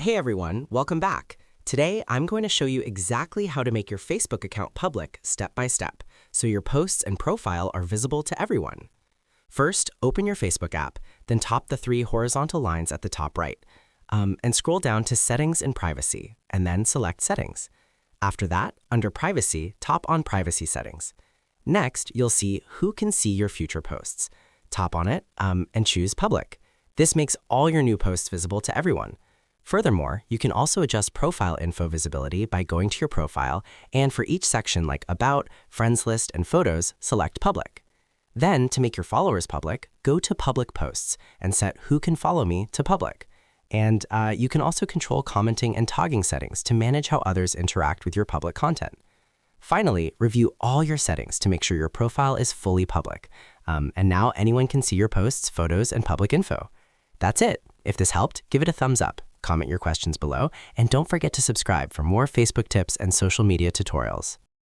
Hey everyone, welcome back. Today, I'm going to show you exactly how to make your Facebook account public step by step, so your posts and profile are visible to everyone. First, open your Facebook app, then tap the three horizontal lines at the top right, and scroll down to Settings and Privacy, and then select Settings. After that, under Privacy, tap on Privacy Settings. Next, you'll see Who can see your future posts. Tap on it and choose Public. This makes all your new posts visible to everyone. Furthermore, you can also adjust profile info visibility by going to your profile, and for each section like About, Friends List, and Photos, select Public. Then, to make your followers public, go to Public Posts and set Who can follow me to Public. And you can also control commenting and tagging settings to manage how others interact with your public content. Finally, review all your settings to make sure your profile is fully public. And now anyone can see your posts, photos, and public info. That's it. If this helped, give it a thumbs up, comment your questions below, and don't forget to subscribe for more Facebook tips and social media tutorials.